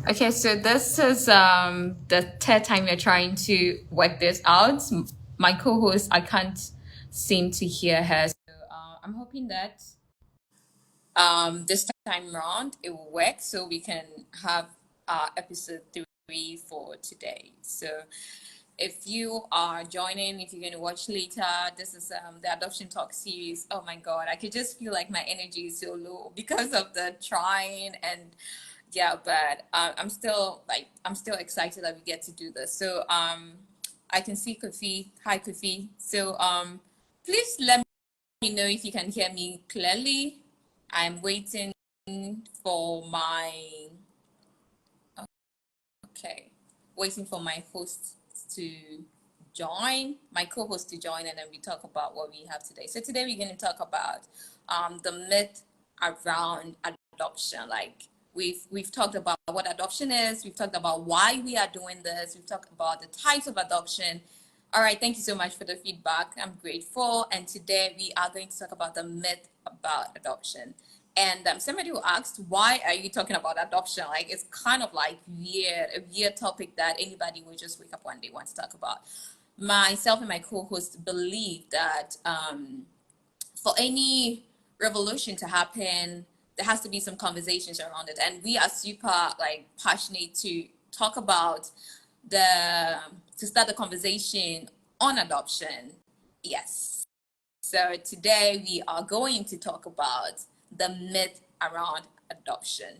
Okay, so this is the third time you're trying to work this out. My co-host, I can't seem to hear her. So I'm hoping that this time around it will work so we can have episode 3 for today. So if you are joining, if you're going to watch later, this is the Adoption Talk series. Oh my God, I could just feel like my energy is so low because of the trying and yeah, but I'm still excited that we get to do this. So I can see Kofi. Hi Kofi. So please let me know if you can hear me clearly. I'm waiting for my okay, waiting for my host to join, my co-host to join, and then we talk about what we have today. So today we're going to talk about the myth around adoption. Like we've talked about what adoption is, we've talked about why we are doing this, we've talked about the types of adoption. All right, thank you so much for the feedback. I'm grateful. And today we are going to talk about the myth about adoption. And somebody who asked, why are you talking about adoption? Like, it's kind of like a weird topic that anybody will just wake up one day want to talk about. Myself and my co-host believe that for any revolution to happen, there has to be some conversations around it. And we are super like passionate to talk about to start the conversation on adoption. Yes. So today we are going to talk about the myth around adoption.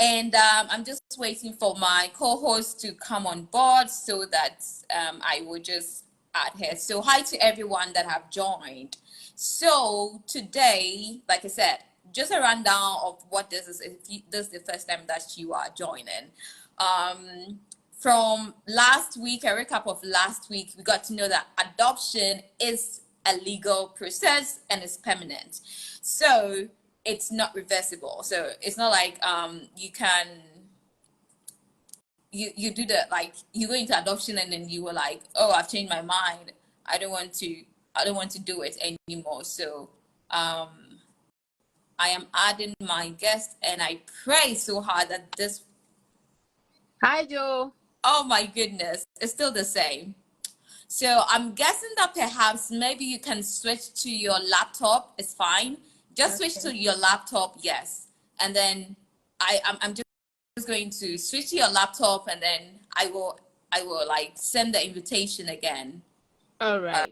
And I'm just waiting for my co-host to come on board so that I will just add her. So hi to everyone that have joined. So today, like I said, just a rundown of what this is. If this is the first time that you are joining. From last week, a recap of last week, we got to know that adoption is a legal process and it's permanent. So it's not reversible. So it's not like you can you do the like you go into adoption and then you were like, oh, I've changed my mind. I don't want to do it anymore. So I am adding my guest and I pray so hard that this Hi, Joe. oh my goodness, it's still the same. So I'm guessing that perhaps maybe you can switch to your laptop. It's fine. Just switch to your laptop, yes. And then I'm just going to switch to your laptop and then I will like send the invitation again. All right.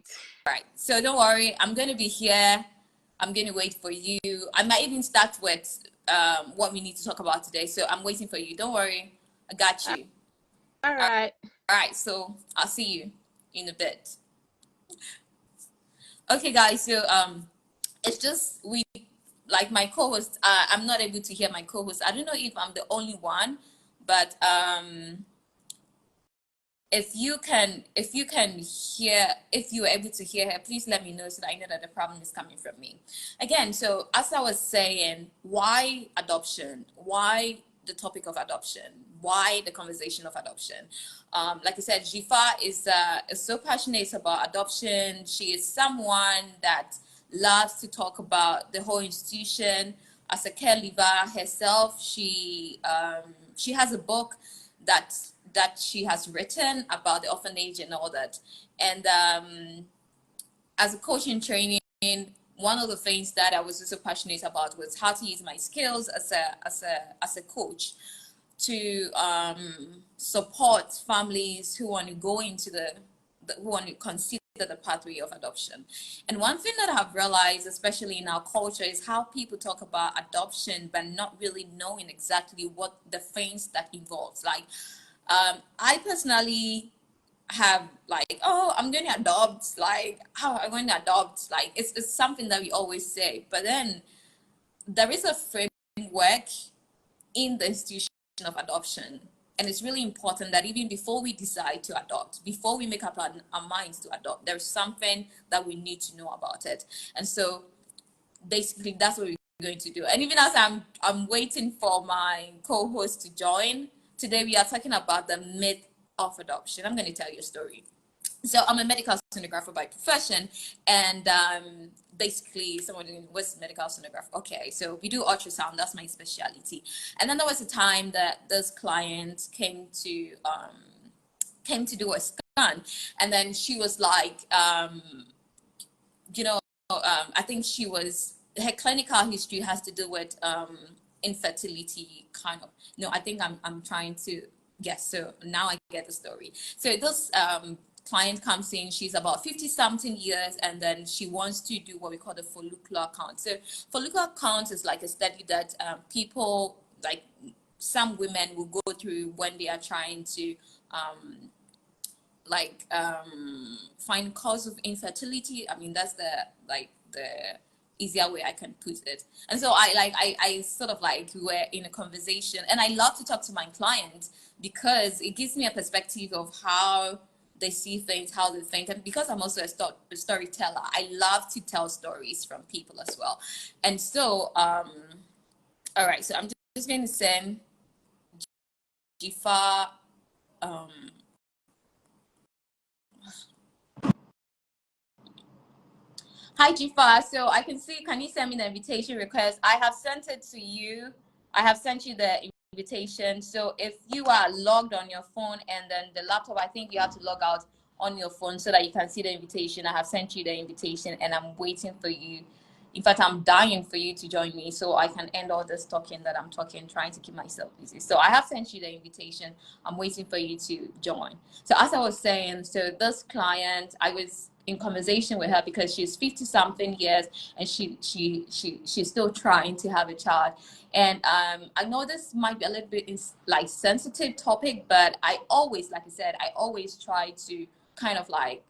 All right. So don't worry. I'm going to be here. I'm going to wait for you. I might even start with what we need to talk about today. So I'm waiting for you. Don't worry. I got you. All right. All right. So I'll see you in a bit. Okay, guys. So it's just we like my co-host. I'm not able to hear my co-host. I don't know if I'm the only one, but if you are able to hear her, please let me know so that I know that the problem is coming from me. Again, so as I was saying, why adoption? Why the topic of adoption? Why the conversation of adoption? Like I said, Jifa is so passionate about adoption. She is someone that loves to talk about the whole institution. As a caregiver herself, she has a book that she has written about the orphanage and all that. And as a coach in training, one of the things that I was also passionate about was how to use my skills as a coach to support families who want to go into who want to consider the pathway of adoption. And one thing that I've realized, especially in our culture, is how people talk about adoption but not really knowing exactly what the things that involves. Like I personally have like, oh, I'm going to adopt, like, how I'm going to adopt, like, it's something that we always say, but then there is a framework in the institution of adoption. And it's really important that even before we decide to adopt, before we make up our minds to adopt, there's something that we need to know about it. And so basically that's what we're going to do. And even as I'm waiting for my co-host to join, today we are talking about the myth of adoption. I'm going to tell you a story. So I'm a medical sonographer by profession, and basically someone was medical sonographer. Okay, so we do ultrasound. That's my specialty. And then there was a time that this client came to do a scan, and then she was like, you know, I think her clinical history has to do with infertility, kind of. No, I think I'm trying to guess. So now I get the story. So this client comes in, she's about 50 something years, and then she wants to do what we call the follicular count. So follicular count is like a study that people, like some women, will go through when they are trying to find cause of infertility. I mean, that's the easier way I can put it. And so I sort of like, we were in a conversation, and I love to talk to my clients because it gives me a perspective of how they see things, how they think. And because I'm also a storyteller, I love to tell stories from people as well. And so all right, so I'm just going to send Jifa hi, Jifa. So I can see, can you send me the invitation request? I have sent it to you. I have sent you the invitation. So if you are logged on your phone and then the laptop, I think you have to log out on your phone so that you can see the invitation. I have sent you the invitation and I'm waiting for you. In fact, I'm dying for you to join me so I can end all this talking that I'm talking, trying to keep myself busy. So I have sent you the invitation. I'm waiting for you to join. So as I was saying, so this client, I was in conversation with her because she's 50 something years and she's still trying to have a child. And I know this might be a little bit like sensitive topic, but I always, like I said, I always try to kind of like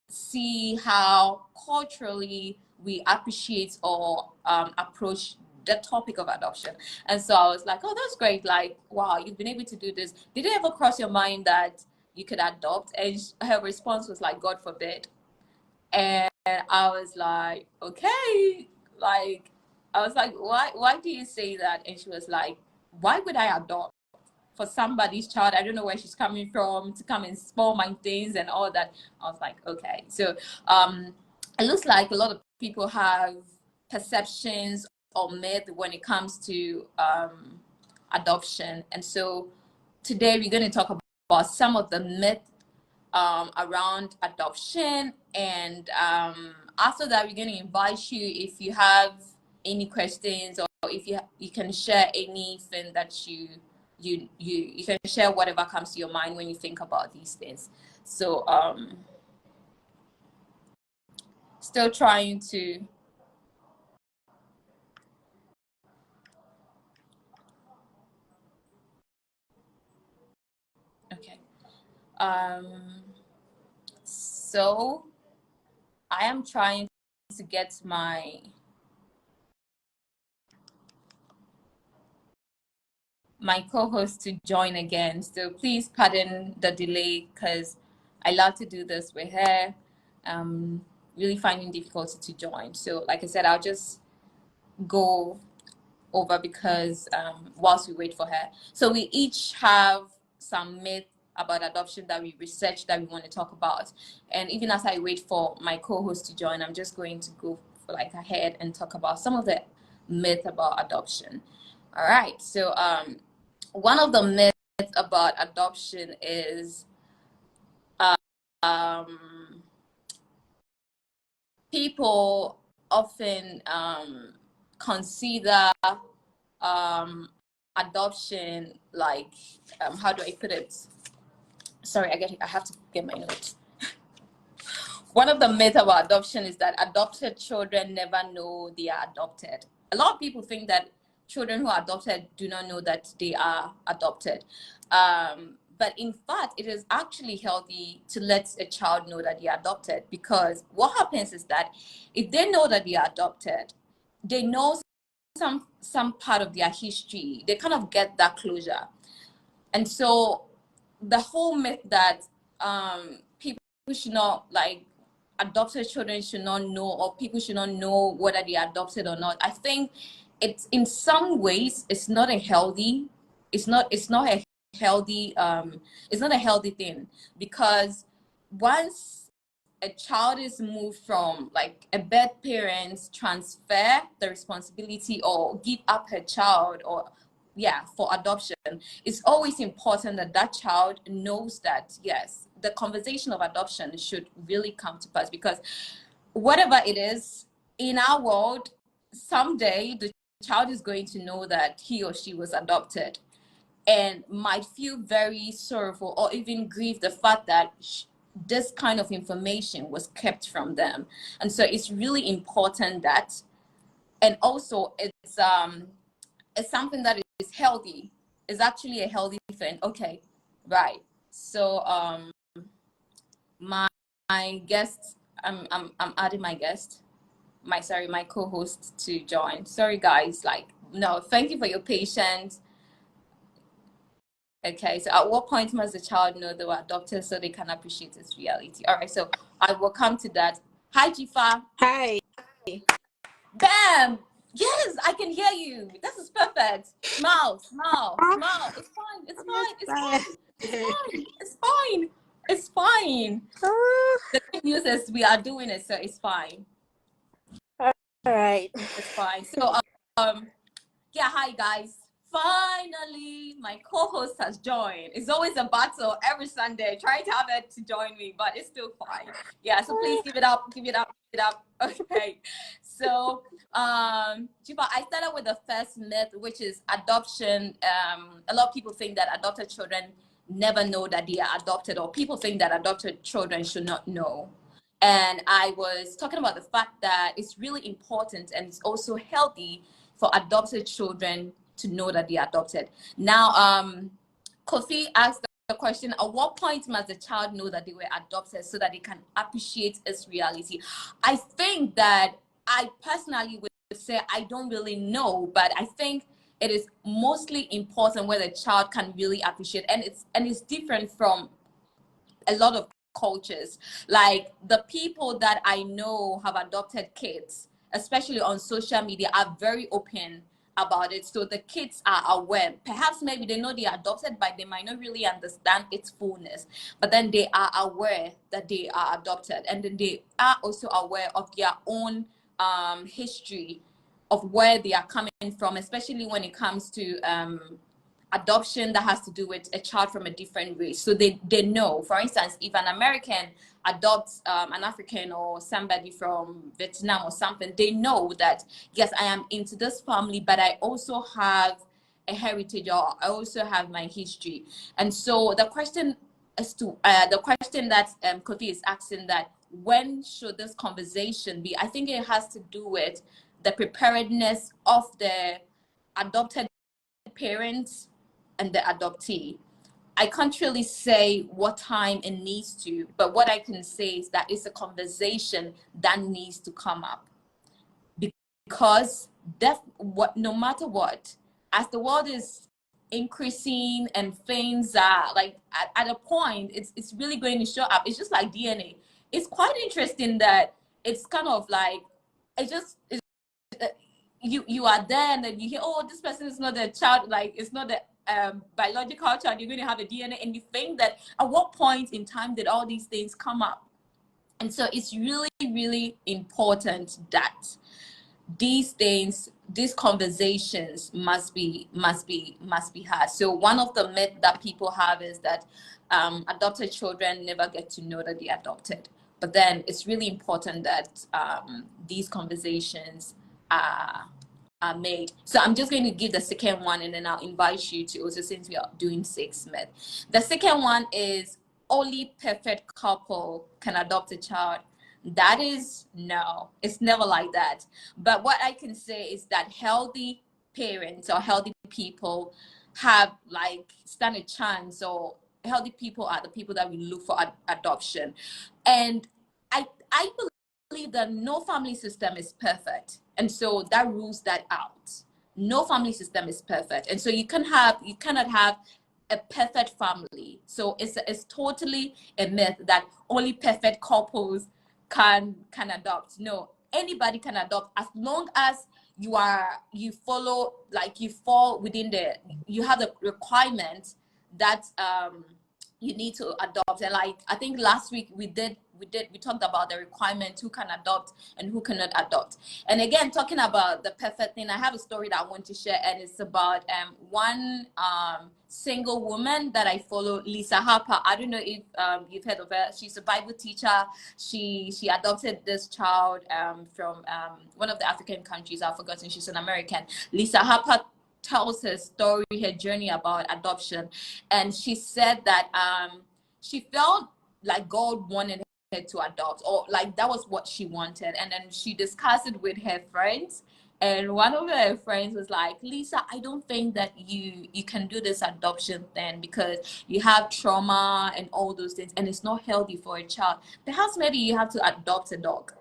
see how culturally we appreciate or approach the topic of adoption. And so I was like, oh, that's great. Like, wow, you've been able to do this. Did it ever cross your mind that you could adopt? And her response was like, God forbid. And I was like, okay, like, I was like, why do you say that? And she was like, why would I adopt for somebody's child? I don't know where she's coming from to come and spoil my things and all that. I was like, okay. So it looks like a lot of people have perceptions or myth when it comes to adoption. And so today we're going to talk about some of the myths around adoption. And after that, we're going to invite you, if you have any questions or if you can share anything that you can share whatever comes to your mind when you think about these things. So still trying to okay. So I am trying to get my co-host to join again. So please pardon the delay because I love to do this with her. Really finding difficulty to join. So like I said, I'll just go over because whilst we wait for her. So we each have some myth about adoption that we researched that we want to talk about. And even as I wait for my co-host to join, I'm just going to go like ahead and talk about some of the myth about adoption. All right. So one of the myths about adoption is um, people often consider adoption like how do I put it? Sorry, I have to get my notes. One of the myths about adoption is that adopted children never know they are adopted. A lot of people think that children who are adopted do not know that they are adopted. But in fact, it is actually healthy to let a child know that they are adopted, because what happens is that if they know that they are adopted, they know some part of their history. They kind of get that closure. And so the whole myth that people should not, like, adopted children should not know, or people should not know whether they are adopted or not, I think it's, in some ways, it's not a healthy it's not a healthy thing, because once a child is moved from like a birth parent transfer the responsibility or give up her child or for adoption, it's always important that that child knows that yes, the conversation of adoption should really come to pass, because whatever it is in our world, someday the child is going to know that he or she was adopted and might feel very sorrowful or even grieve the fact that this kind of information was kept from them. And so it's really important that, and also it's something that is healthy. It's actually a healthy thing. Okay, right. So my guest, I'm adding my guest, my co-host to join. Sorry guys, like no, thank you for your patience. Okay, so at what point must the child know they were adopted so they can appreciate its reality? All right, so I will come to that. Hi, Jifa. Hi. Bam! Yes, I can hear you. This is perfect. Smile, smile, smile. It's fine. It's fine. It's fine. It's fine. It's fine. It's fine. The good news is we are doing it, so it's fine. All right. It's fine. So, yeah, hi guys. Finally, my co-host has joined. It's always a battle every Sunday trying to have it to join me, but it's still fine. Yeah, so please give it up, give it up, give it up. Okay. So, Jipa, I started with the first myth, which is adoption. A lot of people think that adopted children never know that they are adopted, or people think that adopted children should not know. And I was talking about the fact that it's really important and it's also healthy for adopted children to know that they are adopted. Now, Kofi asked the question, at what point must the child know that they were adopted so that they can appreciate its reality? I think that I personally would say I don't really know, but I think it is mostly important where the child can really appreciate, and it's different from a lot of cultures. Like the people that I know have adopted kids, especially on social media, are very open about it. So the kids are aware. Perhaps maybe they know they are adopted, but they might not really understand its fullness. But then they are aware that they are adopted, and then they are also aware of their own history of where they are coming from, especially when it comes to adoption that has to do with a child from a different race. So they know, for instance, if an American adopts an African or somebody from Vietnam or something, they know that, yes, I am into this family, but I also have a heritage, or I also have my history. And so the question as to the question that Kofi is asking, that when should this conversation be? I think it has to do with the preparedness of the adopted parents and the adoptee. I can't really say what time it needs to, but what I can say is that it's a conversation that needs to come up, because no matter what, as the world is increasing and things are like at a point, it's really going to show up. It's just like DNA. It's quite interesting that it's kind of like it's you are there, and then you hear, oh, this person is not a child, like it's not a biological child. You're going to have a DNA, and you think that at what point in time did all these things come up? And so it's really, really important that these things, these conversations must be had. So one of the myths that people have is that adopted children never get to know that they're adopted. But then it's really important that these conversations are made. So I'm just going to give the second one, and then I'll invite you to also, since we are doing 6 myths. The second one is only perfect couple can adopt a child. That is, no, it's never like that. But what I can say is that healthy parents or healthy people have like stand a chance, or healthy people are the people that we look for adoption. And I believe that no family system is perfect, and so that rules that out. No family system is perfect, and so you cannot have a perfect family. So it's totally a myth that only perfect couples can adopt. No, anybody can adopt, as long as you follow, like you fall within you have the requirement that you need to adopt. And like I think last week we talked about the requirement, who can adopt and who cannot adopt. And again, talking about the perfect thing, I have a story that I want to share, and it's about one single woman that I follow, Lisa Harper. I don't know if you've heard of her. She's a Bible teacher. She adopted this child from one of the African countries. I've forgotten. She's an American. Lisa Harper tells her story, her journey about adoption, and she said that she felt like God wanted her to adopt, or like that was what she wanted. And then she discussed it with her friends, and one of her friends was like, Lisa, I don't think that you can do this adoption thing because you have trauma and all those things, and it's not healthy for a child. Perhaps maybe you have to adopt a dog.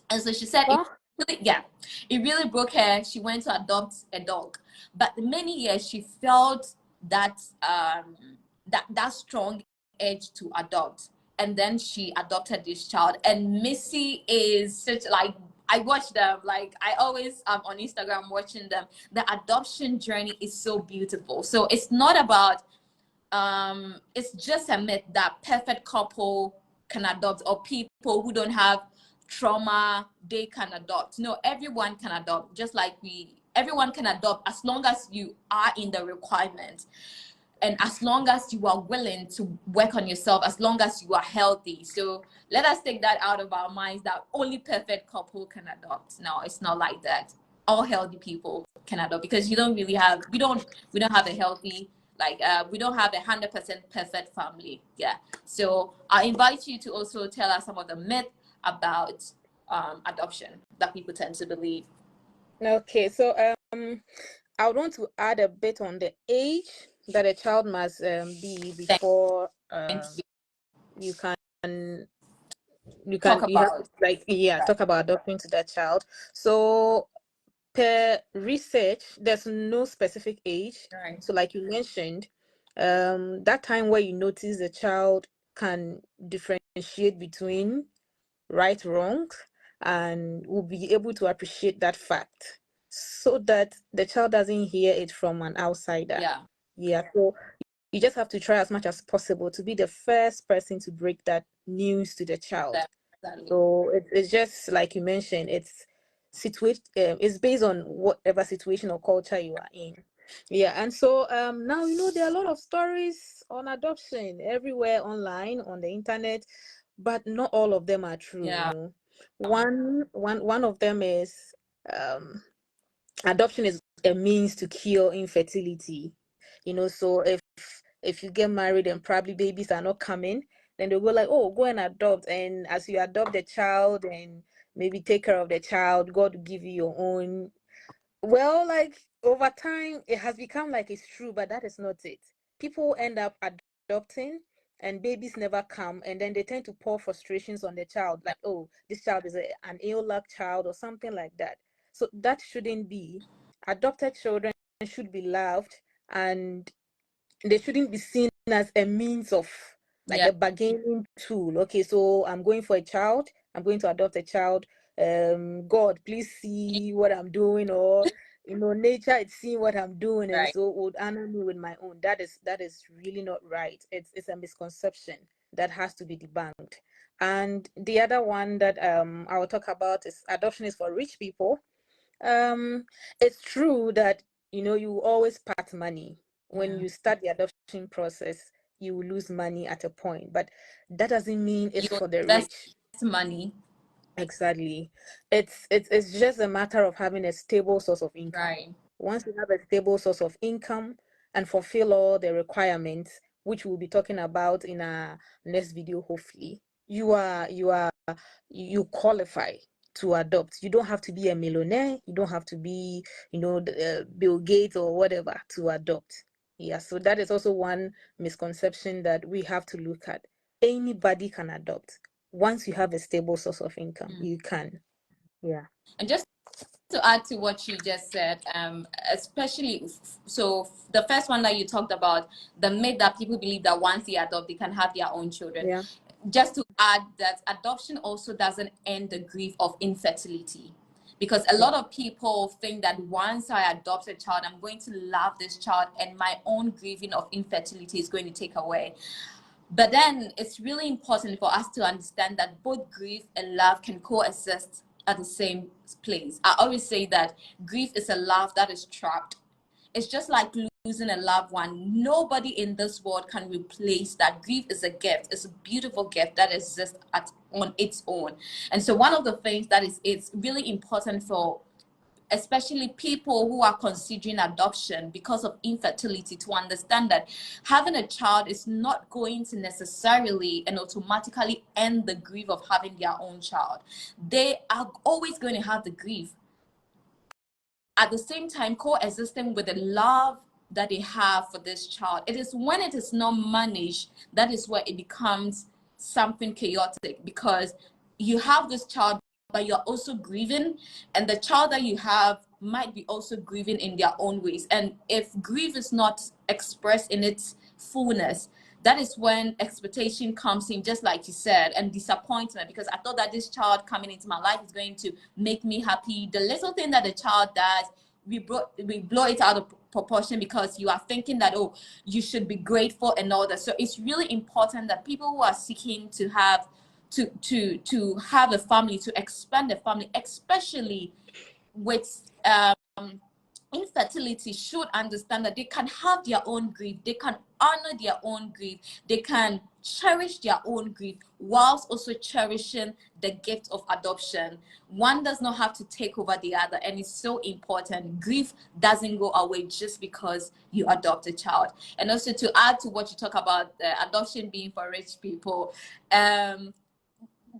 And so she said, Well, it really broke her. She went to adopt a dog, but many years she felt that that strong urge to adopt, and then she adopted this child. And Missy is such like, I watch them, like I always on Instagram watching them. The adoption journey is so beautiful. So it's not about it's just a myth that perfect couple can adopt, or people who don't have trauma, they can adopt. No, everyone can adopt, just like everyone can adopt as long as you are in the requirement, and as long as you are willing to work on yourself, as long as you are healthy. So let us take that out of our minds, that only perfect couple can adopt. No, it's not like that. All healthy people can adopt, because we don't have a healthy, like we don't have 100% perfect family. Yeah. So I invite you to also tell us some of the myth about adoption that people tend to believe. okay, so I would want to add a bit on the age that a child must be before Thank you. you can Talk you have about. to, like, Right. talk about adopting to that child. So per research, there's no specific age. Right. So like you mentioned, that time where you notice the child can differentiate between right, wrong, and will be able to appreciate that fact so that the child doesn't hear it from an outsider. Yeah. Yeah, so you just have to try as much as possible to be the first person to break that news to the child. Exactly. So it's just like you mentioned, it's based on whatever situation or culture you are in. Yeah, and so now there are a lot of stories on adoption everywhere online on the internet, but not all of them are true. Yeah. One of them is um adoption is a means to cure infertility. So if you get married and probably babies are not coming, then they'll go like, oh, go and adopt, and as you adopt the child and maybe take care of the child, God will give you your own. Well, like over time it has become like it's true, but that is not it. People end up adopting and babies never come, and then they tend to pour frustrations on the child, like, oh, this child is an ill luck child or something like that. So that shouldn't be. Adopted children should be loved, and they shouldn't be seen as a means of, like, Yeah. a bargaining tool. Okay, so I'm going for a child, I'm going to adopt a child. God, please see what I'm doing, or nature is seeing what I'm doing, and Right. so would honor me with my own. That is really not right. It's a misconception that has to be debunked. And the other one that I will talk about is adoption is for rich people. It's true that you always part money when Yeah. you start the adoption process. You will lose money at a point, but that doesn't mean it's You for the invest rich. money. Exactly. It's just a matter of having a stable source of income. Right. Once you have a stable source of income and fulfill all the requirements, which we'll be talking about in our next video, hopefully, you qualify to adopt. You don't have to be a millionaire. You don't have to be, Bill Gates or whatever to adopt. Yeah, so that is also one misconception that we have to look at. Anybody can adopt. Once you have a stable source of income, you can. Yeah. And just to add to what you just said, especially so the first one that you talked about, the myth that people believe that once they adopt, they can have their own children. Yeah. Just to add that adoption also doesn't end the grief of infertility. Because a lot of people think that once I adopt a child, I'm going to love this child, and my own grieving of infertility is going to take away. But then it's really important for us to understand that both grief and love can coexist at the same place. I always say that grief is a love that is trapped. It's just like losing a loved one. Nobody in this world can replace that. Grief is a gift. It's a beautiful gift that exists on its own. And so one of the things that it's really important for especially people who are considering adoption because of infertility to understand that having a child is not going to necessarily and automatically end the grief of having their own child. They are always going to have the grief, at the same time coexisting with the love that they have for this child. It is when it is not managed that is where it becomes something chaotic, because you have this child but you're also grieving, and the child that you have might be also grieving in their own ways. And if grief is not expressed in its fullness, that is when expectation comes in, just like you said, and disappointment, because I thought that this child coming into my life is going to make me happy. The little thing that the child does, we blow it out of proportion because you are thinking that, oh, you should be grateful and all that. So it's really important that people who are seeking to have a family, to expand a family, especially with infertility, should understand that they can have their own grief, they can honor their own grief, they can cherish their own grief whilst also cherishing the gift of adoption. One does not have to take over the other, and it's so important. Grief doesn't go away just because you adopt a child. And also, to add to what you talk about, adoption being for rich people,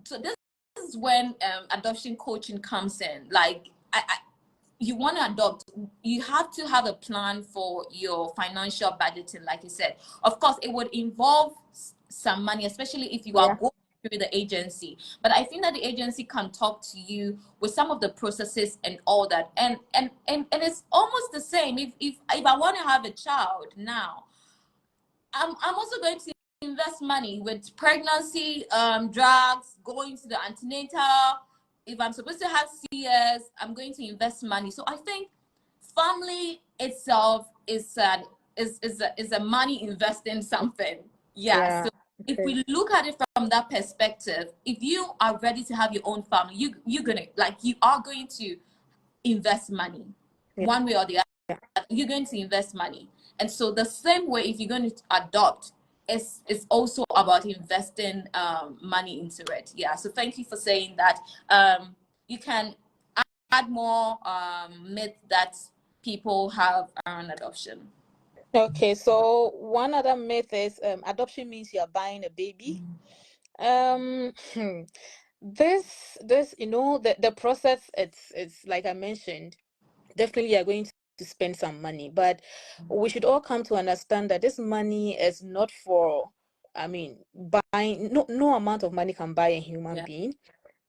so this is when adoption coaching comes in. Like, you want to adopt, you have to have a plan for your financial budgeting, like you said. Of course, it would involve some money, especially if you are Yeah. going through the agency. But I think that the agency can talk to you with some of the processes and all that. And it's almost the same. If I want to have a child now, I'm also going to invest money with pregnancy, drugs, going to the antenatal. If I'm supposed to have CS, I'm going to invest money. So I think family itself is a money investing something. Yeah. Yeah. So if we look at it from that perspective, if you are ready to have your own family, you are going to invest money, Yeah. one way or the other. You're going to invest money. And so the same way, if you're going to adopt, it's also about investing money into it. Yeah. So thank you for saying that. You can add more myth that people have around adoption. Okay, so one other myth is adoption means you are buying a baby. Um, this the process, it's like I mentioned, definitely you're going to spend some money, but we should all come to understand that this money is not for, I mean, buying, no amount of money can buy a human Yeah. being.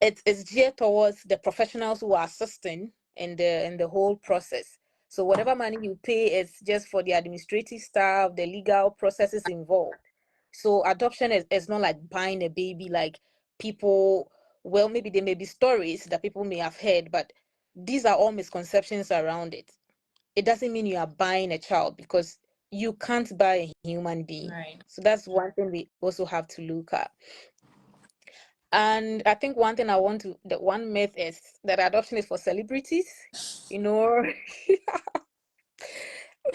It's geared towards the professionals who are assisting in the whole process. So whatever money you pay is just for the administrative staff, the legal processes involved. So adoption is not like buying a baby, like people, well, maybe there may be stories that people may have heard, but these are all misconceptions around it. It doesn't mean you are buying a child, because you can't buy a human being. Right. So that's one thing we also have to look at. And I think one thing the one myth is that adoption is for celebrities. You know,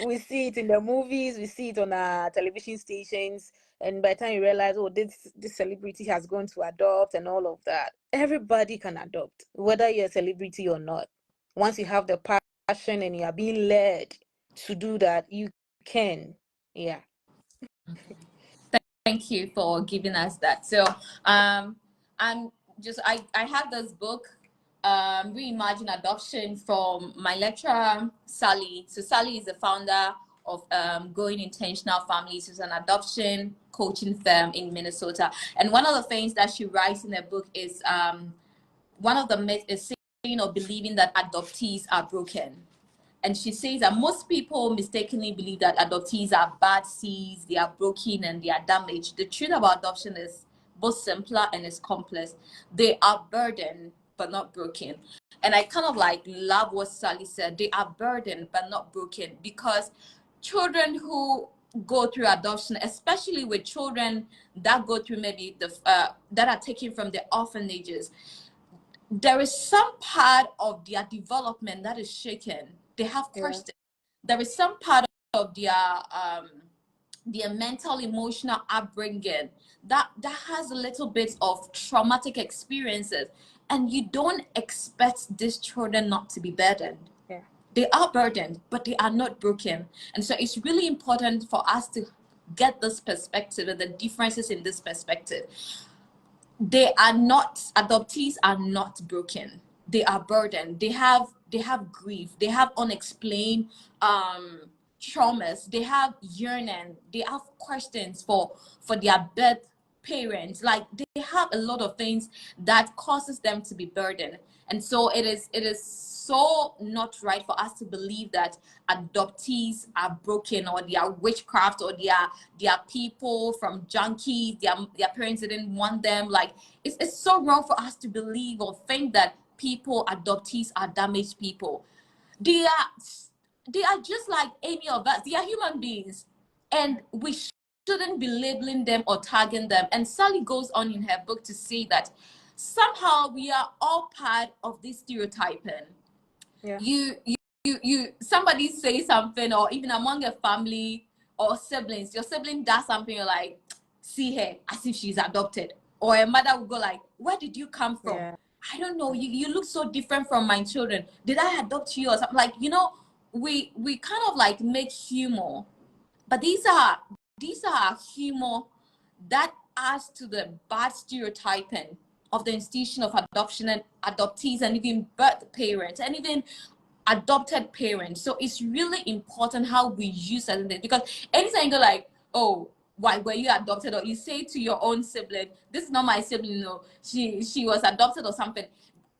we see it in the movies, we see it on our television stations, and by the time you realize, oh, this celebrity has gone to adopt and all of that. Everybody can adopt, whether you're a celebrity or not. Once you have the passion and you are being led to do that, you can. Yeah. Thank you for giving us that. So I'm just I have this book, Reimagine Adoption, from my lecturer Sally. So Sally is the founder of Going Intentional Families. It's an adoption coaching firm in Minnesota. And one of the things that she writes in the book is one of the myths is saying or believing that adoptees are broken. And she says that most people mistakenly believe that adoptees are bad seeds, they are broken and they are damaged. The truth about adoption is both simpler and it's complex. They are burdened but not broken. And I kind of like love what Sally said. They are burdened but not broken, because children who go through adoption, especially with children that go through maybe that are taken from the orphanages, there is some part of their development that is shaken. They have questions. There is some part of their mental, emotional upbringing that has a little bit of traumatic experiences, and you don't expect these children not to be burdened. Yeah. They are burdened, but they are not broken. And so it's really important for us to get this perspective and the differences in this perspective. Adoptees are not broken. They are burdened. They have grief. They have unexplained traumas. They have yearning. They have questions for their birth parents. Like, they have a lot of things that causes them to be burdened. And so it is so not right for us to believe that adoptees are broken, or they are witchcraft, or they are people from junkies, their parents didn't want them. Like, it's so wrong for us to believe or think that adoptees are damaged people. They are just like any of us. They are human beings, and we shouldn't be labeling them or tagging them. And Sally goes on in her book to say that somehow we are all part of this stereotyping. Yeah. You somebody say something, or even among a family or siblings, your sibling does something, you're like, see her as if she's adopted. Or a mother will go like, where did you come from? Yeah. I don't know, you look so different from my children. Did I adopt you or something? Like, we kind of like make humor, but these are humor that adds to the bad stereotyping of the institution of adoption and adoptees, and even birth parents, and even adopted parents. So it's really important how we use certain things, because anytime you go like, oh, why were you adopted, or you say to your own sibling, this is not my sibling, no, she was adopted or something,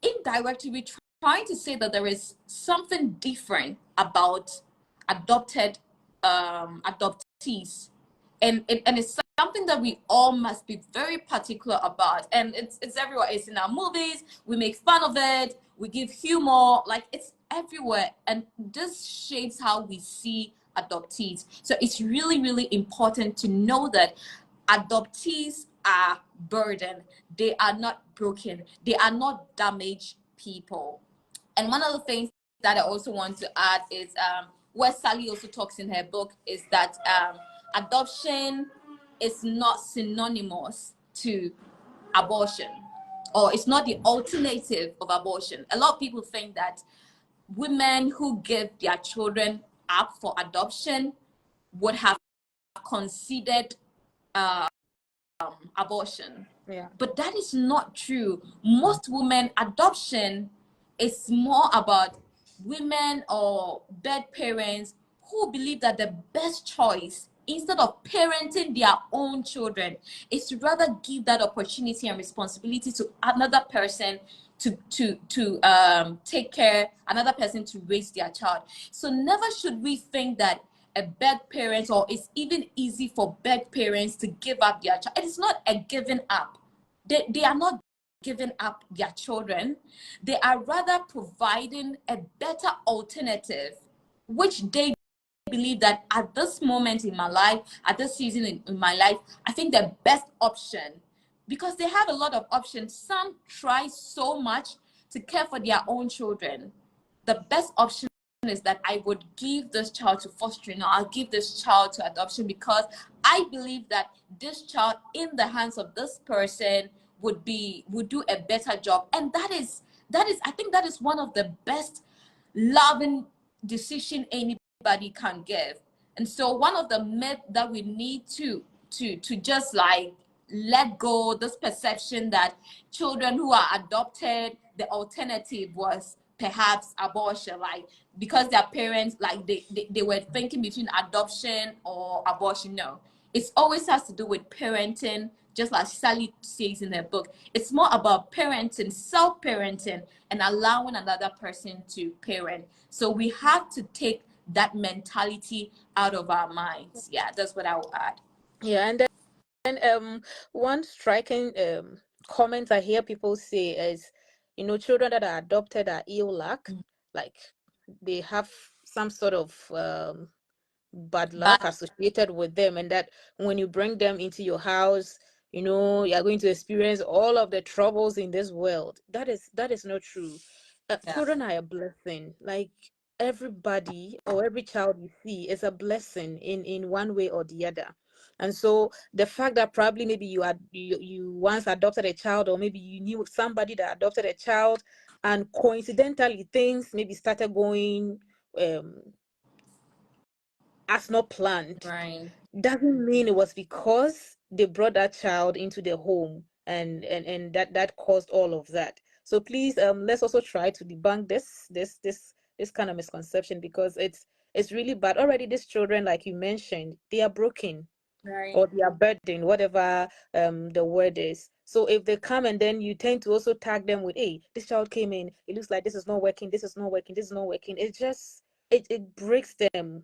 indirectly we're trying to say that there is something different about adopted adoptees, and it's something that we all must be very particular about. And it's everywhere. It's in our movies. We make fun of it. We give humor. Like, it's everywhere, and this shapes how we see adoptees. So it's really, really important to know that adoptees are burdened. They are not broken. They are not damaged people. And one of the things that I also want to add is what Sally also talks in her book, is that adoption is not synonymous to abortion, or it's not the alternative of abortion. A lot of people think that women who give their children up for adoption would have considered abortion. Yeah. But that is not true. Most women, adoption is more about women or birth parents who believe that the best choice, instead of parenting their own children, is to rather give that opportunity and responsibility to another person to take care, another person to raise their child. So never should we think that a birth parent, or it's even easy for birth parents to give up their child. It is not a giving up. They are not giving up their children. They are rather providing a better alternative, which they believe that at this moment in my life, at this season in my life, I think the best option, because they have a lot of options. Some try so much to care for their own children. The best option is that I would give this child to fostering, or I'll give this child to adoption, because I believe that this child in the hands of this person would do a better job. And that is I think that is one of the best loving decision anybody can give. And so one of the myths that we need to just like let go, this perception that children who are adopted, the alternative was perhaps abortion, like because their parents, like they were thinking between adoption or abortion. No, it always has to do with parenting, just like Sally says in her book. It's more about parenting, self-parenting, and allowing another person to parent. So we have to take that mentality out of our minds. Yeah, that's what I will add. Yeah. And one striking comment I hear people say is, children that are adopted are ill luck, like they have some sort of bad But luck associated with them, and that when you bring them into your house, you're going to experience all of the troubles in this world. That is not true. yeah, Children are a blessing. Like, everybody or every child you see is a blessing in one way or the other. And so the fact that probably maybe you once adopted a child, or maybe you knew somebody that adopted a child, and coincidentally things maybe started going um as not planned, right, doesn't mean it was because they brought that child into the home, and that caused all of that. So please, let's also try to debunk this kind of misconception, because it's really bad. Already these children, like you mentioned, they are broken, right, or they are burden, whatever the word is. So if they come, and then you tend to also tag them with, hey, this child came in, it looks like this is not working, this is not working, this is not working. It just it breaks them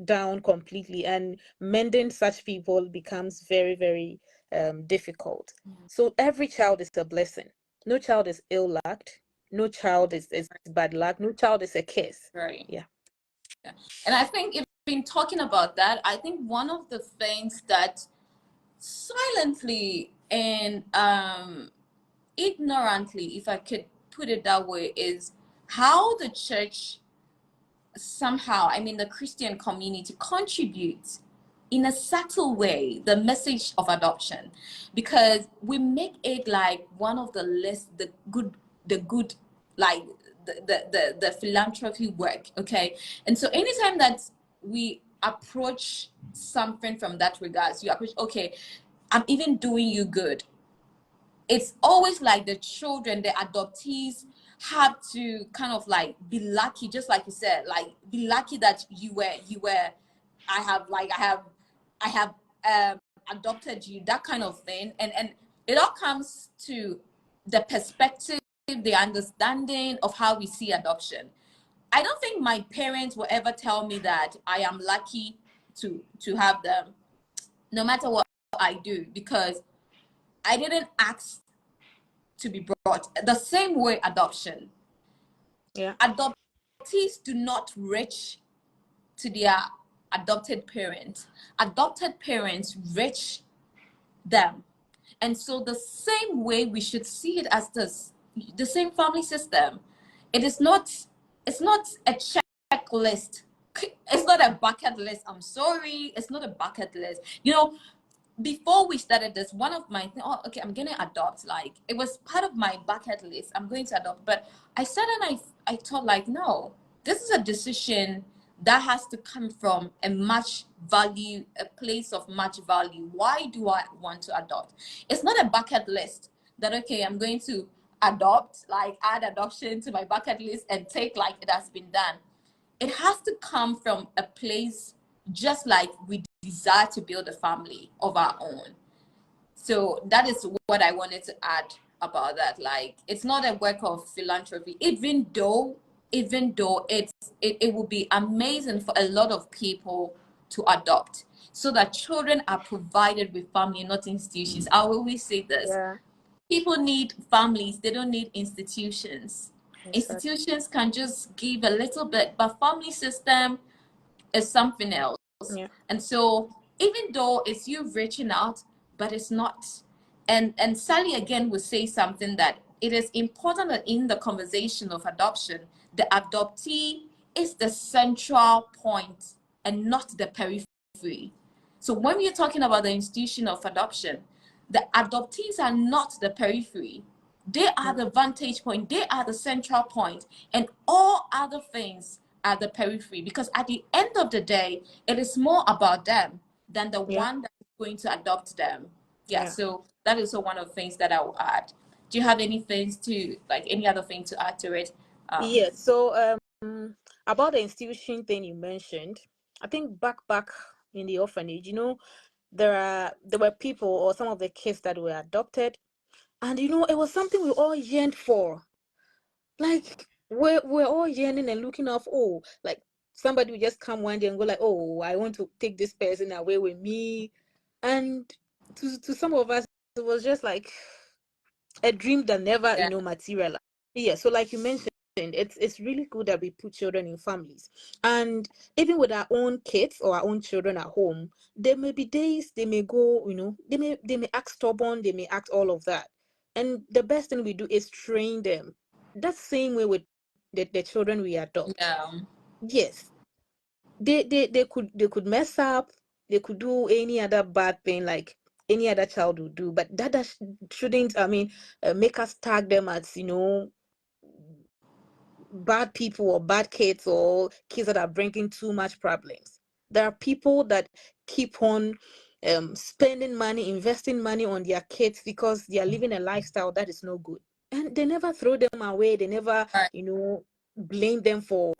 down completely, and mending such people becomes very, very difficult. So every child is a blessing. No child is ill lucked. No child is bad luck. No child is a curse. right. Yeah. Yeah. And I think if been talking about that, I think one of the things that silently and ignorantly, if I could put it that way, is how the church somehow, I mean, the Christian community contributes in a subtle way the message of adoption, because we make it like one of the list, the good, like the philanthropy work, okay? And so anytime that we approach something from that regards, you approach, okay, I'm even doing you good, it's always like the children, the adoptees have to kind of like be lucky, just like you said, like be lucky that you were I have adopted you, that kind of thing. And it all comes to the perspective, the understanding of how we see adoption. I don't think my parents will ever tell me that I am lucky to have them, no matter what I do, because I didn't ask to be brought. The same way adoption. Yeah. Adoptees do not reach to their adopted parents. Adopted parents reach them. And so the same way we should see it as this, the same family system. It is not, it's not a checklist. It's not a bucket list. I'm sorry. It's not a bucket list. Before we started this, one of my oh, okay, I'm gonna adopt. Like, it was part of my bucket list. I'm going to adopt, but I said, and I thought, like, no, this is a decision that has to come from a place of much value. Why do I want to adopt? It's not a bucket list that, okay, I'm going to adopt, like add adoption to my bucket list and take like it has been done. It has to come from a place just like we desire to build a family of our own. So that is what I wanted to add about that. Like, it's not a work of philanthropy, even though it will be amazing for a lot of people to adopt, so that children are provided with family, not institutions. I always say this: Yeah. people need families, they don't need institutions. Exactly. Institutions can just give a little bit, but family system is something else. Yeah. And so even though it's you reaching out, but it's not. And Sally again would say something, that it is important that in the conversation of adoption, the adoptee is the central point and not the periphery. So when we're talking about the institution of adoption, the adoptees are not the periphery. They are the vantage point, they are the central point, and all other things are the periphery, because at the end of the day, it is more about them than the Yeah. one that is going to adopt them. Yeah, Yeah. so that is also one of the things that I will add. Do you have anything to, like, any other thing to add to it? Yes. So about the institution thing you mentioned, I think back in the orphanage, there were people, or some of the kids that were adopted, and it was something we all yearned for. Like, we're all yearning and looking off. Oh, like somebody would just come one day and go like, oh, I want to take this person away with me, and to some of us, it was just like a dream that never Yeah, materialized. Yeah. So like you mentioned, it's really good that we put children in families. And even with our own kids or our own children at home, there may be days they may go, they may act stubborn, they may act all of that. And the best thing we do is train them. That same way with the children we adopt. Yeah. Yes, they could mess up, they could do any other bad thing like any other child would do, but that shouldn't, make us tag them as, bad people or bad kids or kids that are bringing too much problems. There are people that keep on spending money, investing money on their kids because they are living a lifestyle that is no good. And they never throw them away. They never, Right. blame them for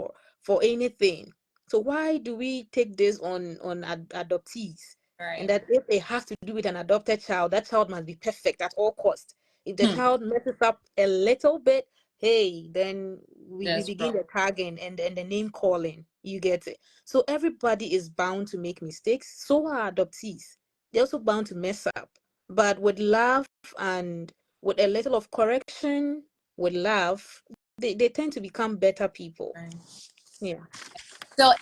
anything. So why do we take this on adoptees? And Right. that if it has to do with an adopted child, that child must be perfect at all costs. If the Hmm. child messes up a little bit, hey, then we That's begin wrong. the tagging and the name calling. You get it. So everybody is bound to make mistakes. So are adoptees. They're also bound to mess up. But with love and with a little of correction, with love, they tend to become better people. Right. Yeah. So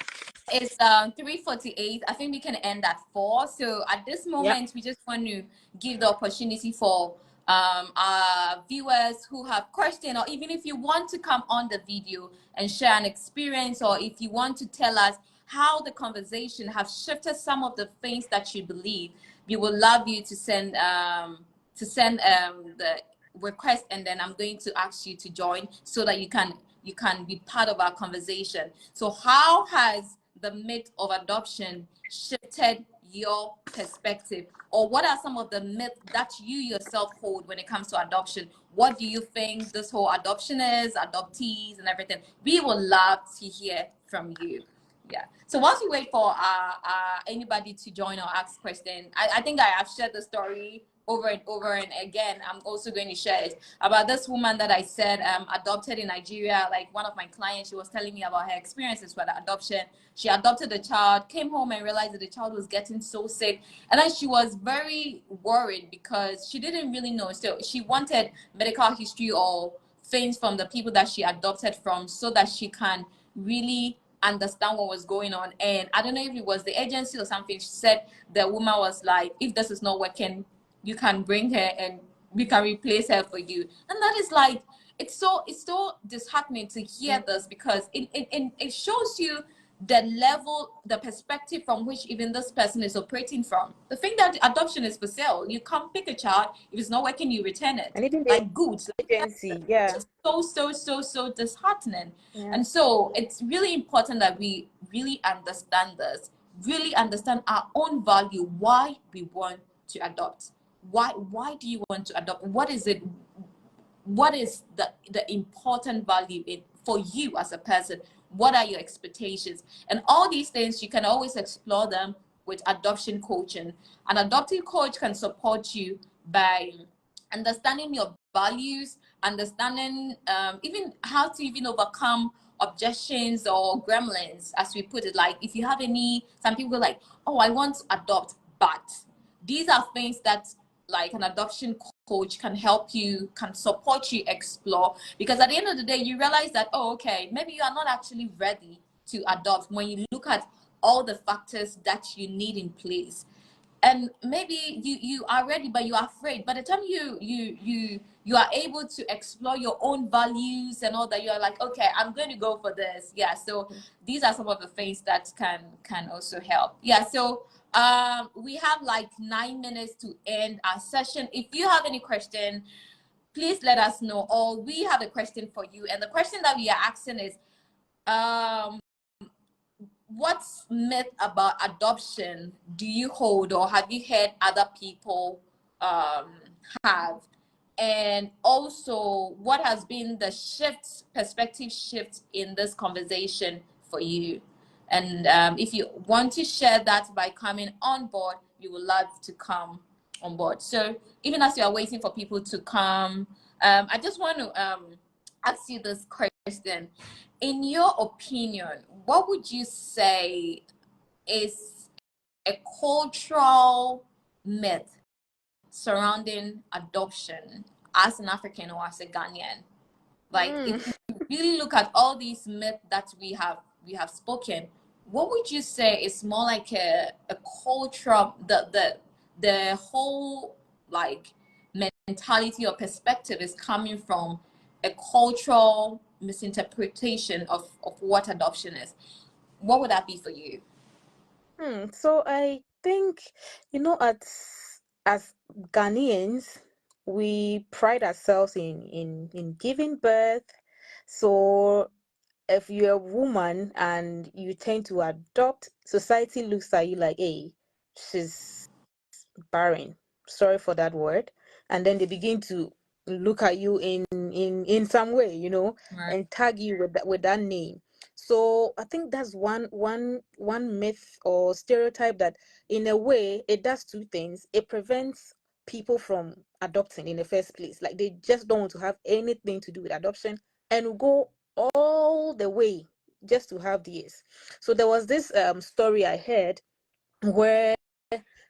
it's 3:48. I think we can end at 4. So at this Yep. moment, we just want to give the opportunity for our viewers who have questions, or even if you want to come on the video and share an experience, or if you want to tell us how the conversation has shifted some of the things that you believe, we would love you to send the request, and then I'm going to ask you to join so that you can be part of our conversation. So how has the myth of adoption shifted your perspective, or what are some of the myths that you yourself hold when it comes to adoption? What do you think this whole adoption is, adoptees and everything? We would love to hear from you. Yeah. So whilst we wait for anybody to join or ask question, I think I have shared the story over and over, and again I'm also going to share it about this woman that I said adopted in Nigeria. Like, one of my clients, she was telling me about her experiences with adoption. She adopted a child, came home and realized that the child was getting so sick, and then she was very worried because she didn't really know. So she wanted medical history or things from the people that she adopted from so that she can really understand what was going on. And I don't know if it was the agency or something. She said the woman was like, if this is not working, you can bring her and we can replace her for you. And that is like, it's so disheartening to hear this, because it shows you the level, the perspective from which even this person is operating from. The thing that adoption is for sale. You come pick a child, if it's not working, you return it And even the like goods. agency, Which yeah. is so disheartening. Yeah. And so it's really important that we really understand this, really understand our own value, why we want to adopt. Why do you want to adopt? What is it? What is the important value in for you as a person? What are your expectations? And all these things, you can always explore them with adoption coaching. An adopting coach can support you by understanding your values, understanding even how to even overcome objections or gremlins, as we put it. Like, if you have any, some people are like, oh, I want to adopt, but these are things that, like, an adoption coach can help you, can support you explore. Because at the end of the day, you realize that, oh, okay, maybe you are not actually ready to adopt when you look at all the factors that you need in place. And maybe you are ready, but you are afraid. By the time you are able to explore your own values and all that, you are like, okay, I'm going to go for this. Yeah. So these are some of the things that can also help. Yeah. So we have like 9 minutes to end our session. If you have any question, please let us know, or we have a question for you. And the question that we are asking is, um what myth about adoption do you hold, or have you heard other people um, have? And also, what has been the perspective shift in this conversation for you? And if you want to share that by coming on board, we would love to come on board. So even as you are waiting for people to come, I just want to ask you this question. In your opinion, what would you say is a cultural myth surrounding adoption as an African or as a Ghanaian? Like if Mm. we really look at all these myths that we have spoken, what would you say is more like a cultural, the whole like mentality or perspective is coming from a cultural misinterpretation of what adoption is? What would that be for you? So I think, as Ghanaians, we pride ourselves in giving birth. So if you're a woman and you tend to adopt, society looks at you like, hey, she's barren. Sorry for that word. And then they begin to look at you in some way, Right. and tag you with that name. So I think that's one myth or stereotype that, in a way, it does two things. It prevents people from adopting in the first place. Like, they just don't want to have anything to do with adoption and go all the way just to have this. So there was this story I heard where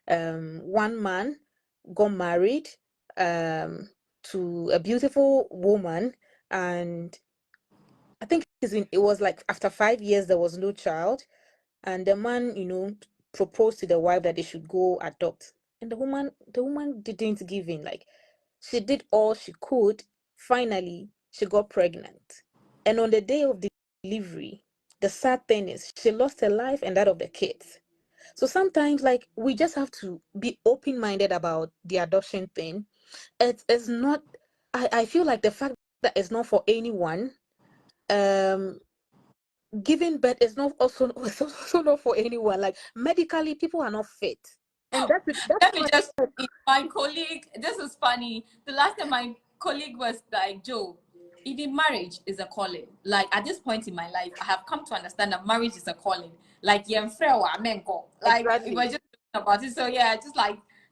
one man got married to a beautiful woman, and I think it was like after 5 years there was no child, and the man, proposed to the wife that they should go adopt, and the woman didn't give in. Like, she did all she could. Finally, she got pregnant, and on the day of delivery, the sad thing is she lost her life and that of the kids. So sometimes, like, we just have to be open-minded about the adoption thing. It's not, I feel like the fact that it's not for anyone, um, giving birth is not also, it's also not for anyone. Like, medically, people are not fit. And that's Let me why, just, my colleague, this is funny. The last time my colleague was like, Joe, even marriage is a calling. Like at this point in my life, I have come to understand that marriage is a calling. Like, like we were exactly. just talking about it. So yeah,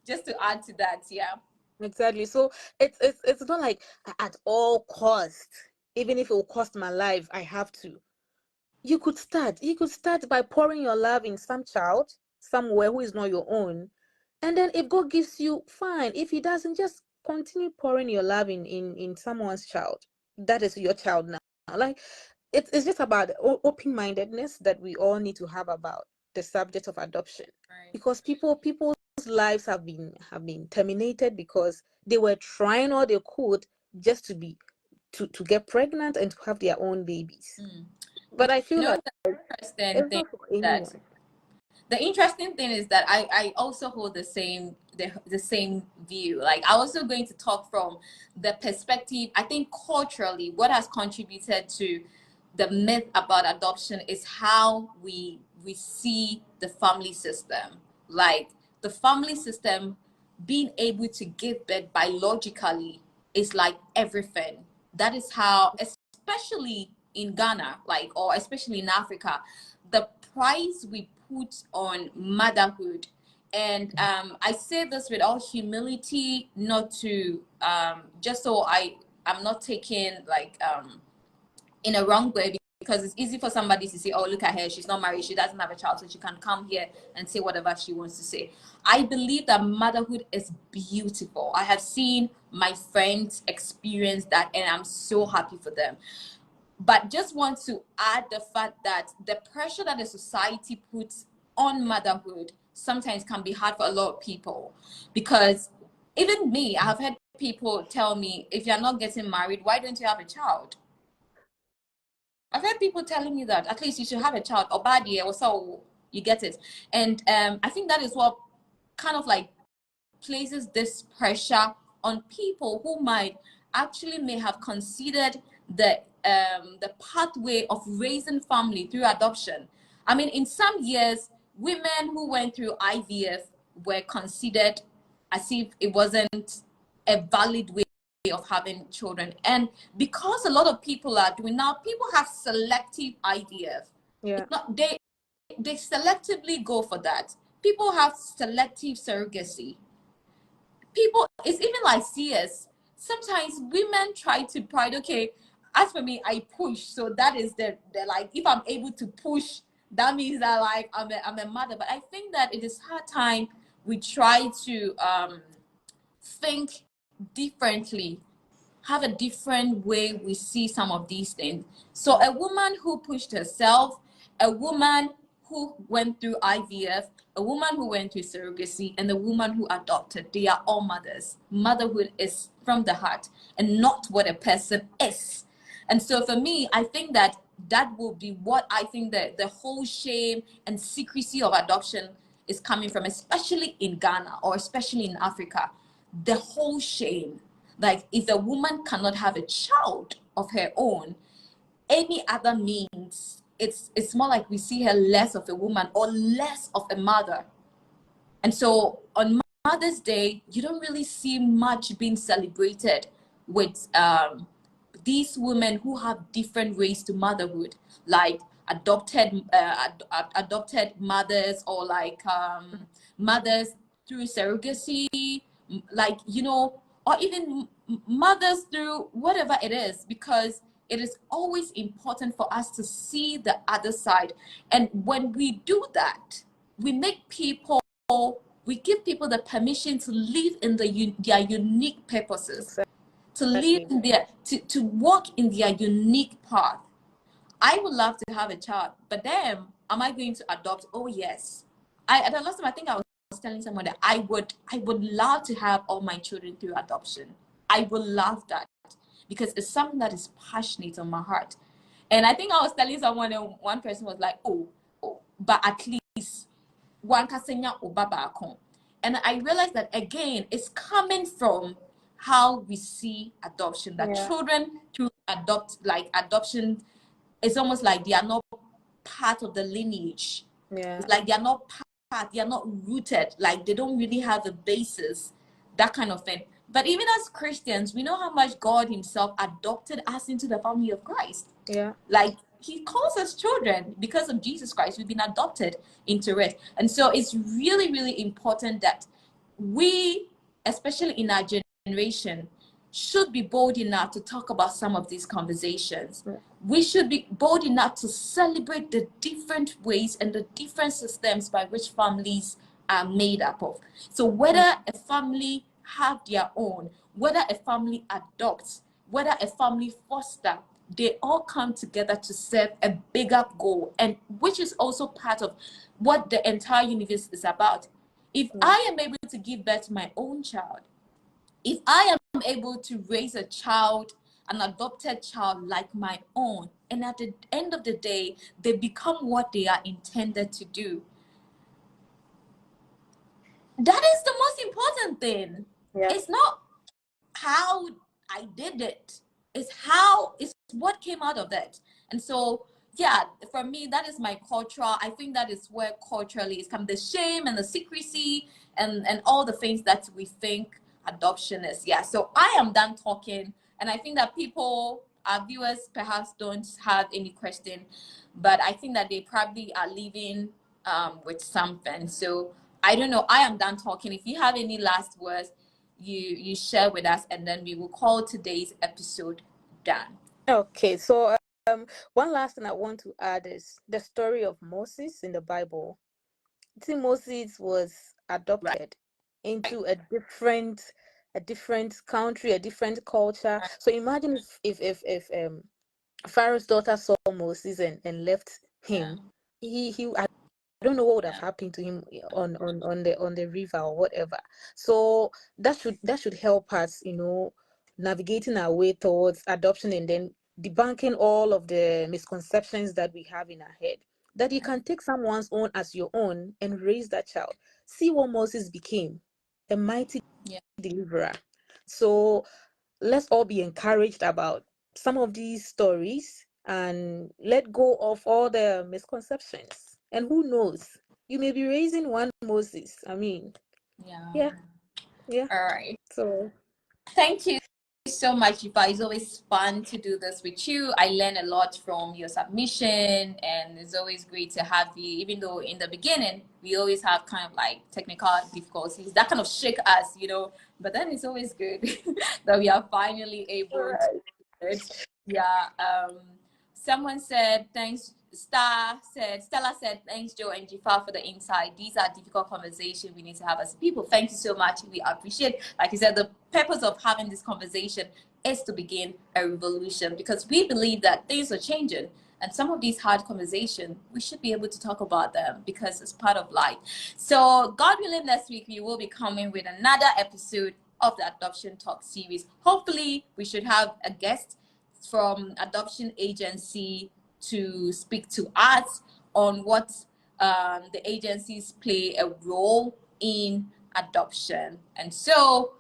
just to add to that, yeah. Exactly. So it's not like at all cost, even if it will cost my life, I have to. You could start by pouring your love in some child somewhere who is not your own, and then if God gives you, fine. If He doesn't, just continue pouring your love in someone's child that is your child now. Like, it's just about open-mindedness that we all need to have about the subject of adoption, Right. because people's lives have been terminated because they were trying all they could just to get pregnant and to have their own babies. Mm. You But I feel know like the interesting it's thing not for that anyone. the interesting thing is that I also hold the same view. Like I also going to talk from the perspective, I think culturally what has contributed to the myth about adoption is how we see the family system. Like the family system being able to give birth biologically is like everything. That is how, especially in Ghana, like, or especially in Africa, the price we put on motherhood. And I say this with all humility, not to just so I'm not taking like in a wrong way, because it's easy for somebody to say, oh, look at her, she's not married, she doesn't have a child, so she can come here and say whatever she wants to say. I believe that motherhood is beautiful. I have seen my friends experience that, and I'm so happy for them. But just want to add the fact that the pressure that the society puts on motherhood sometimes can be hard for a lot of people, because even me, I have had people tell me, if you're not getting married, why don't you have a child? I've heard people telling me that at least you should have a child, or bad year or so, you get it. And I think that is what kind of like places this pressure on people who might actually may have considered the pathway of raising family through adoption. I mean, in some years, women who went through IVF were considered as if it wasn't a valid way of having children. And because a lot of people are doing now, people have selective IVF. Yeah. It's not they selectively go for that. People have selective surrogacy. People, it's even like CS. Sometimes women try to pride, okay, as for me, I push. So that is the like, if I'm able to push, that means that like I'm a mother. But I think that it is hard time we try to think differently have a different way we see some of these things. So a woman who pushed herself, a woman who went through IVF, a woman who went through surrogacy, and a woman who adopted, they are all mothers. Motherhood is from the heart and not what a person is. And so for me, I think that that will be what I think that the whole shame and secrecy of adoption is coming from, especially in Ghana or especially in Africa. The whole shame. Like if a woman cannot have a child of her own, any other means, it's more like we see her less of a woman or less of a mother. And so on Mother's Day, you don't really see much being celebrated with these women who have different ways to motherhood, like adopted mothers, or like mothers through surrogacy, like, you know, or even mothers through whatever it is, because it is always important for us to see the other side. And when we do that, we make people, we give people the permission to live in their unique purposes, to live in their, to walk in their unique path. I would love to have a child, but then am I going to adopt? Oh yes. At the last time, I think I was telling someone that I would love to have all my children through adoption. I would love that because it's something that is passionate on my heart. And I think I was telling someone, and one person was like, oh, but at least one kasenya obaba. And I realized that again, it's coming from how we see adoption, that children through adoption, it's almost like they are not part of the lineage. It's like they are not part, they are not rooted, like they don't really have a basis, that kind of thing. But even as Christians, we know how much God himself adopted us into the family of Christ. Like he calls us children because of Jesus Christ. We've been adopted into it. And so it's really, really important that we, especially in our generation, should be bold enough to talk about some of these conversations. We should be bold enough to celebrate the different ways and the different systems by which families are made up of. So whether a family have their own, whether a family adopts, whether a family foster, they all come together to serve a bigger goal, and which is also part of what the entire universe is about. If I am able to give birth to my own child, if I am able to raise a child, an adopted child like my own, and at the end of the day, they become what they are intended to do, that is the most important thing. It's not how I did it. It's what came out of it. And so, yeah, for me, that is my cultural. I think that is where culturally is come the shame and the secrecy and all the things that we think adoption is. Yeah. So I am done talking, and I think that people, our viewers, perhaps don't have any question, but I think that they probably are leaving with something. So I don't know. I am done talking. If you have any last words, you share with us, and then we will call today's episode done. Okay, so one last thing I want to add is the story of Moses in the Bible. See, Moses was adopted into a different country, a different culture. So imagine if Pharaoh's daughter saw Moses and left him. He I don't know what would have happened to him on the river or whatever. So that should help us, navigating our way towards adoption, and then debunking all of the misconceptions that we have in our head. That you can take someone's own as your own and raise that child. See what Moses became, a mighty deliverer. So let's all be encouraged about some of these stories and let go of all the misconceptions. And who knows, you may be raising one Moses. I mean, yeah. All right. So Thank you so much, Ifa. It's always fun to do this with you. I learn a lot from your submission, and it's always great to have you, even though in the beginning we always have kind of like technical difficulties that kind of shake us, but then it's always good that we are finally able to do it. Yeah. Someone said thanks. Stella said, thanks, Joe and Jifa, for the insight. These are difficult conversations we need to have as people. Thank you so much. We appreciate, like you said, the purpose of having this conversation is to begin a revolution, because we believe that things are changing. And some of these hard conversations, we should be able to talk about them because it's part of life. So, God willing, next week we will be coming with another episode of the Adoption Talk series. Hopefully, we should have a guest from adoption agency to speak to us on what the agencies play a role in adoption. And so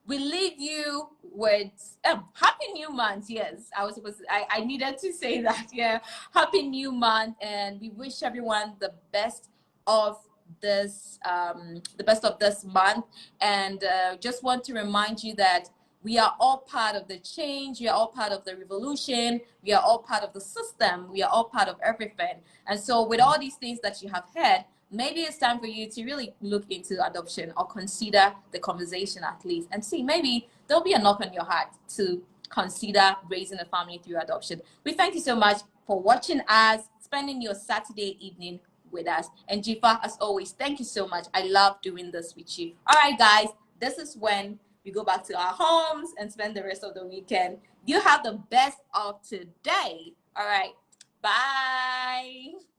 we leave you with happy new month. Yes, I was supposed to, I needed to say that. Yeah, happy new month, and we wish everyone the best of this month. And just want to remind you that we are all part of the change. We are all part of the revolution. We are all part of the system. We are all part of everything. And so with all these things that you have heard, maybe it's time for you to really look into adoption, or consider the conversation at least, and see, maybe there'll be a knock on your heart to consider raising a family through adoption. We thank you so much for watching us, spending your Saturday evening with us. And Jifa, as always, thank you so much. I love doing this with you. All right, guys, this is when we go back to our homes and spend the rest of the weekend. You have the best of today. All right, bye.